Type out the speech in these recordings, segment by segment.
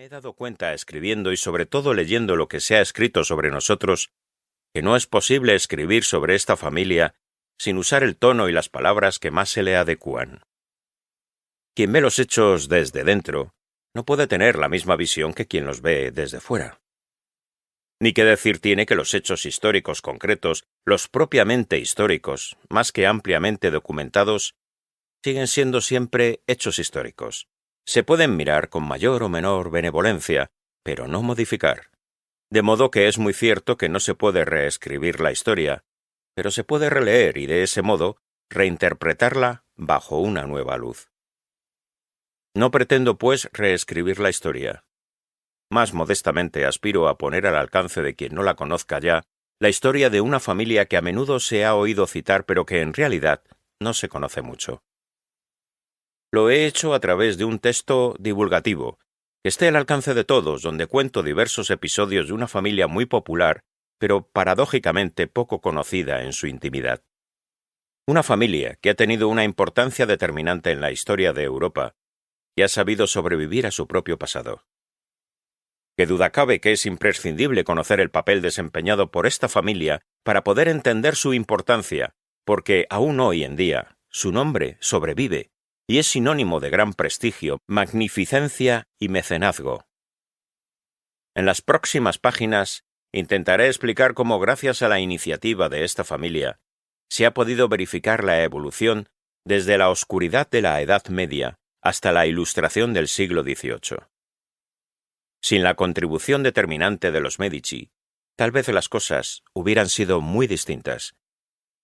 Me he dado cuenta escribiendo y sobre todo leyendo lo que se ha escrito sobre nosotros, que no es posible escribir sobre esta familia sin usar el tono y las palabras que más se le adecúan. Quien ve los hechos desde dentro no puede tener la misma visión que quien los ve desde fuera. Ni qué decir tiene que los hechos históricos concretos, los propiamente históricos, más que ampliamente documentados, siguen siendo siempre hechos históricos. Se pueden mirar con mayor o menor benevolencia, pero no modificar. De modo que es muy cierto que no se puede reescribir la historia, pero se puede releer y de ese modo reinterpretarla bajo una nueva luz. No pretendo, pues, reescribir la historia. Más modestamente aspiro a poner al alcance de quien no la conozca ya la historia de una familia que a menudo se ha oído citar pero que en realidad no se conoce mucho. Lo he hecho a través de un texto divulgativo, que esté al alcance de todos, donde cuento diversos episodios de una familia muy popular, pero paradójicamente poco conocida en su intimidad. Una familia que ha tenido una importancia determinante en la historia de Europa y ha sabido sobrevivir a su propio pasado. Qué duda cabe que es imprescindible conocer el papel desempeñado por esta familia para poder entender su importancia, porque aún hoy en día su nombre sobrevive y es sinónimo de gran prestigio, magnificencia y mecenazgo. En las próximas páginas intentaré explicar cómo gracias a la iniciativa de esta familia se ha podido verificar la evolución desde la oscuridad de la Edad Media hasta la Ilustración del siglo XVIII. Sin la contribución determinante de los Medici, tal vez las cosas hubieran sido muy distintas.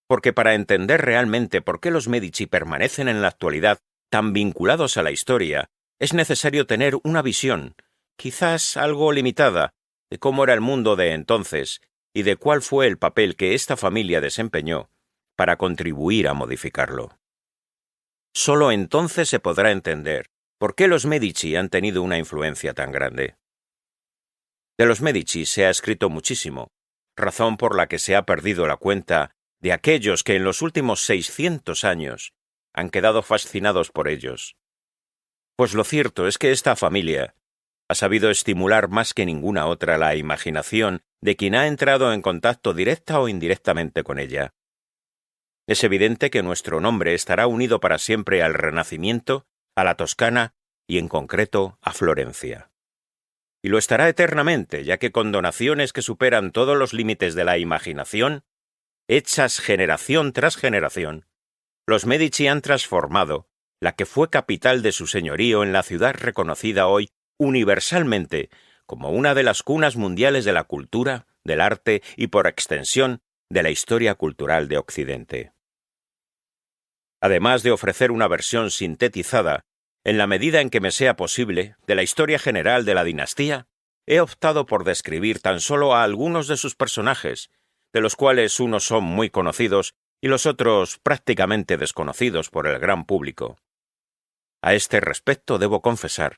Porque para entender realmente por qué los Medici permanecen en la actualidad tan vinculados a la historia, es necesario tener una visión, quizás algo limitada, de cómo era el mundo de entonces y de cuál fue el papel que esta familia desempeñó para contribuir a modificarlo. Solo entonces se podrá entender por qué los Medici han tenido una influencia tan grande. De los Medici se ha escrito muchísimo, razón por la que se ha perdido la cuenta de aquellos que en los últimos 600 años han quedado fascinados por ellos. Pues lo cierto es que esta familia ha sabido estimular más que ninguna otra la imaginación de quien ha entrado en contacto directa o indirectamente con ella. Es evidente que nuestro nombre estará unido para siempre al Renacimiento, a la Toscana y en concreto a Florencia. Y lo estará eternamente, ya que con donaciones que superan todos los límites de la imaginación, hechas generación tras generación, los Medici han transformado la que fue capital de su señorío en la ciudad reconocida hoy universalmente como una de las cunas mundiales de la cultura, del arte y, por extensión, de la historia cultural de Occidente. Además de ofrecer una versión sintetizada, en la medida en que me sea posible, de la historia general de la dinastía, he optado por describir tan solo a algunos de sus personajes, de los cuales unos son muy conocidos y los otros prácticamente desconocidos por el gran público. A este respecto debo confesar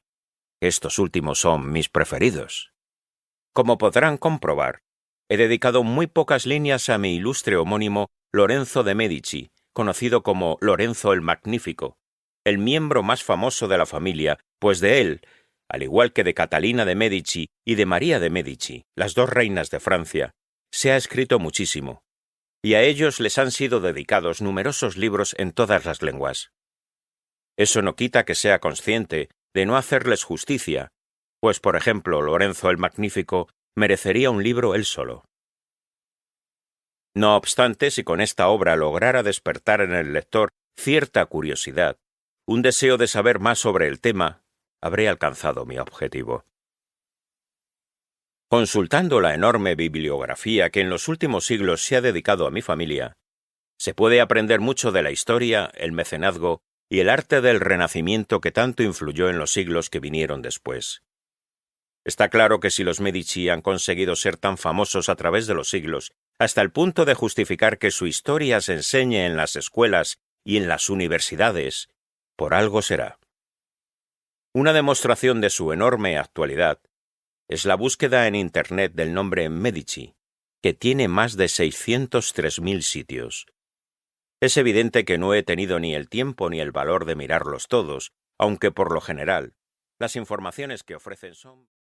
que estos últimos son mis preferidos. Como podrán comprobar, he dedicado muy pocas líneas a mi ilustre homónimo Lorenzo de Medici, conocido como Lorenzo el Magnífico, el miembro más famoso de la familia, pues de él, al igual que de Catalina de Medici y de María de Medici, las dos reinas de Francia, se ha escrito muchísimo, y a ellos les han sido dedicados numerosos libros en todas las lenguas. Eso no quita que sea consciente de no hacerles justicia, pues, por ejemplo, Lorenzo el Magnífico merecería un libro él solo. No obstante, si con esta obra lograra despertar en el lector cierta curiosidad, un deseo de saber más sobre el tema, habré alcanzado mi objetivo. Consultando la enorme bibliografía que en los últimos siglos se ha dedicado a mi familia, se puede aprender mucho de la historia, el mecenazgo y el arte del Renacimiento que tanto influyó en los siglos que vinieron después. Está claro que si los Medici han conseguido ser tan famosos a través de los siglos, hasta el punto de justificar que su historia se enseñe en las escuelas y en las universidades, por algo será. Una demostración de su enorme actualidad es la búsqueda en Internet del nombre Medici, que tiene más de 603.000 sitios. Es evidente que no he tenido ni el tiempo ni el valor de mirarlos todos, aunque por lo general, Las informaciones que ofrecen son